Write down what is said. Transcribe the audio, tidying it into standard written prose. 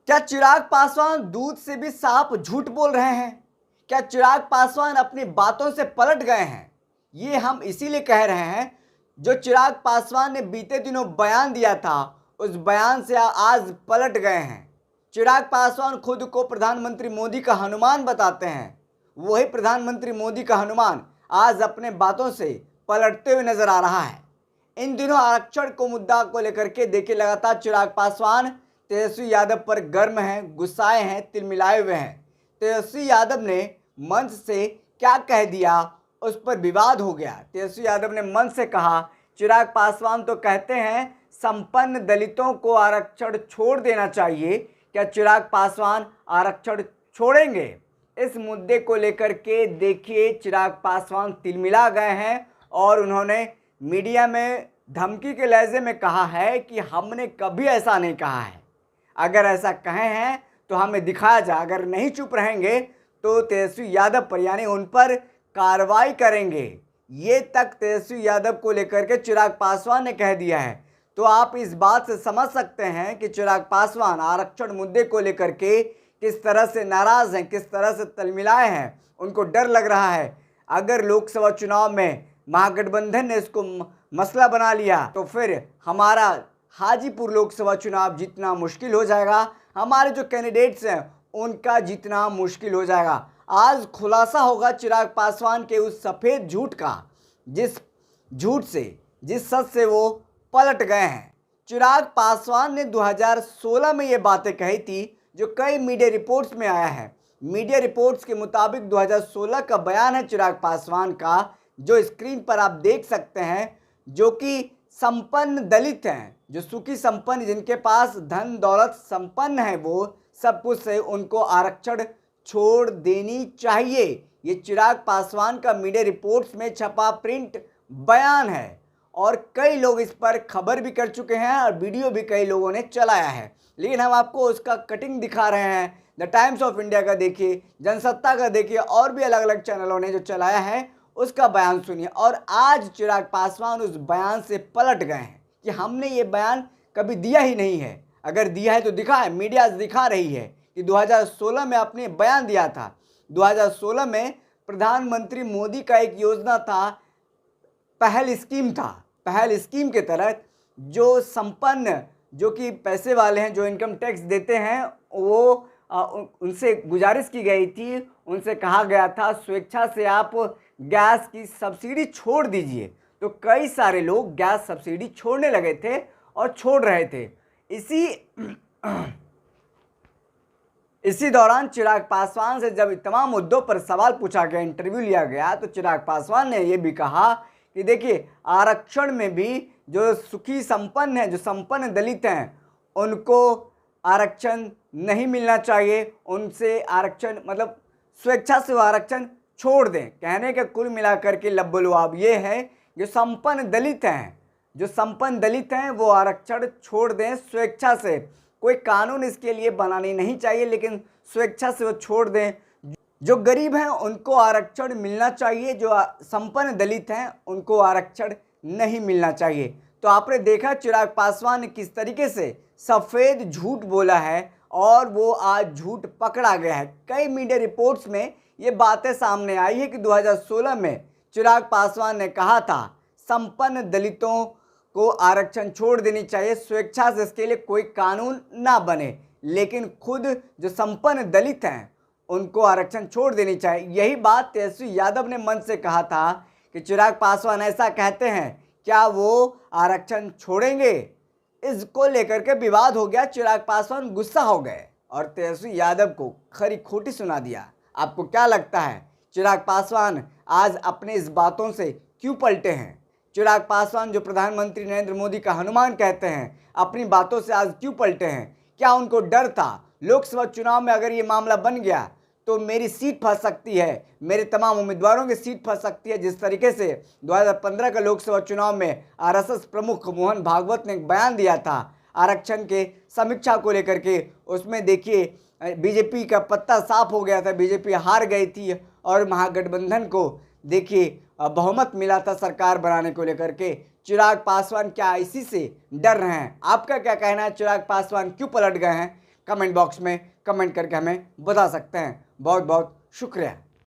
क्या चिराग पासवान दूध से भी साफ झूठ बोल रहे हैं? क्या चिराग पासवान अपनी बातों से पलट गए हैं? ये हम इसीलिए कह रहे हैं, जो चिराग पासवान ने बीते दिनों बयान दिया था, उस बयान से आज पलट गए हैं। चिराग पासवान खुद को प्रधानमंत्री मोदी का हनुमान बताते हैं। वही प्रधानमंत्री मोदी का हनुमान आज अपने बातों से पलटते हुए नजर आ रहा है। इन दिनों आरक्षण को मुद्दा को लेकर के देखिए, लगातार चिराग पासवान तेजस्वी यादव पर गर्म हैं, गुस्साए हैं, तिलमिलाए हुए हैं। तेजस्वी यादव ने मंच से क्या कह दिया, उस पर विवाद हो गया। तेजस्वी यादव ने मंच से कहा, चिराग पासवान तो कहते हैं संपन्न दलितों को आरक्षण छोड़ देना चाहिए, क्या चिराग पासवान आरक्षण छोड़ेंगे? इस मुद्दे को लेकर के देखिए, चिराग पासवान तिलमिला गए हैं और उन्होंने मीडिया में धमकी के लहजे में कहा है कि हमने कभी ऐसा नहीं कहा है। अगर ऐसा कहे हैं तो हमें दिखाया जाए, अगर नहीं चुप रहेंगे तो तेजस्वी यादव पर यानी उन पर कार्रवाई करेंगे। ये तक तेजस्वी यादव को लेकर के चिराग पासवान ने कह दिया है। तो आप इस बात से समझ सकते हैं कि चिराग पासवान आरक्षण मुद्दे को लेकर के किस तरह से नाराज हैं, किस तरह से तलमिलाए हैं। उनको डर लग रहा है, अगर लोकसभा चुनाव में महागठबंधन ने इसको मसला बना लिया तो फिर हमारा हाजीपुर लोकसभा चुनाव जीतना मुश्किल हो जाएगा, हमारे जो कैंडिडेट्स हैं उनका जीतना मुश्किल हो जाएगा। आज खुलासा होगा चिराग पासवान के उस सफ़ेद झूठ का, जिस झूठ से, जिस सच से वो पलट गए हैं। चिराग पासवान ने 2016 में ये बातें कही थी, जो कई मीडिया रिपोर्ट्स में आया है। मीडिया रिपोर्ट्स के मुताबिक 2016 का बयान है चिराग पासवान का, जो स्क्रीन पर आप देख सकते हैं, जो कि संपन्न दलित हैं, जो सुखी संपन्न, जिनके पास धन दौलत संपन्न है, वो सब कुछ से उनको आरक्षण छोड़ देनी चाहिए। ये चिराग पासवान का मीडिया रिपोर्ट्स में छपा प्रिंट बयान है और कई लोग इस पर खबर भी कर चुके हैं और वीडियो भी कई लोगों ने चलाया है। लेकिन हम आपको उसका कटिंग दिखा रहे हैं। द टाइम्स ऑफ इंडिया का देखिए, जनसत्ता का देखिए, और भी अलग अलग चैनलों ने जो चलाया है उसका बयान सुनिए। और आज चिराग पासवान उस बयान से पलट गए हैं कि हमने ये बयान कभी दिया ही नहीं है। अगर दिया है तो दिखाए, मीडिया दिखा रही है कि 2016 में आपने बयान दिया था। 2016 में प्रधानमंत्री मोदी का एक योजना था, पहल स्कीम था। पहल स्कीम के तहत जो संपन्न, जो कि पैसे वाले हैं, जो इनकम टैक्स देते हैं, वो उनसे गुजारिश की गई थी, उनसे कहा गया था स्वेच्छा से आप गैस की सब्सिडी छोड़ दीजिए। तो कई सारे लोग गैस सब्सिडी छोड़ने लगे थे और छोड़ रहे थे। इसी दौरान चिराग पासवान से जब तमाम मुद्दों पर सवाल पूछा गया, इंटरव्यू लिया गया, तो चिराग पासवान ने यह भी कहा कि देखिए, आरक्षण में भी जो सुखी संपन्न है, जो संपन्न दलित हैं, उनको आरक्षण नहीं मिलना चाहिए। उनसे आरक्षण मतलब स्वेच्छा से वो आरक्षण छोड़ दें। कहने के कुल मिलाकर के लब्बलुआब ये है, जो संपन्न दलित हैं, जो संपन्न दलित हैं, वो आरक्षण छोड़ दें स्वेच्छा से। कोई कानून इसके लिए बनानी नहीं चाहिए, लेकिन स्वेच्छा से वो छोड़ दें। जो गरीब हैं उनको आरक्षण मिलना चाहिए, जो संपन्न दलित हैं उनको आरक्षण नहीं मिलना चाहिए। तो आपने देखा चिराग पासवान ने किस तरीके से सफ़ेद झूठ बोला है और वो आज झूठ पकड़ा गया है। कई मीडिया रिपोर्ट्स में ये बातें सामने आई है कि 2016 में चिराग पासवान ने कहा था संपन्न दलितों को आरक्षण छोड़ देनी चाहिए, स्वेच्छा से इसके लिए कोई कानून ना बने, लेकिन खुद जो संपन्न दलित हैं उनको आरक्षण छोड़ देनी चाहिए। यही बात तेजस्वी यादव ने मंच से कहा था कि चिराग पासवान ऐसा कहते हैं, क्या वो आरक्षण छोड़ेंगे? इसको लेकर के विवाद हो गया। चिराग पासवान गुस्सा हो गए और तेजस्वी यादव को खरी खोटी सुना दिया। आपको क्या लगता है, चिराग पासवान आज अपने इस बातों से क्यों पलटे हैं? चिराग पासवान जो प्रधानमंत्री नरेंद्र मोदी का हनुमान कहते हैं, अपनी बातों से आज क्यों पलटे हैं? क्या उनको डर था लोकसभा चुनाव में अगर ये मामला बन गया तो मेरी सीट फंस सकती है, मेरे तमाम उम्मीदवारों की सीट फंस सकती है? जिस तरीके से 2015 का लोकसभा चुनाव में आरएसएस प्रमुख मोहन भागवत ने एक बयान दिया था आरक्षण के समीक्षा को लेकर के, उसमें देखिए बीजेपी का पत्ता साफ हो गया था, बीजेपी हार गई थी और महागठबंधन को देखिए बहुमत मिला था सरकार बनाने को लेकर के। चिराग पासवान क्या इसी से डर रहे हैं? आपका क्या कहना है, चिराग पासवान क्यों पलट गए हैं? कमेंट बॉक्स में कमेंट करके हमें बता सकते हैं। बहुत बहुत शुक्रिया।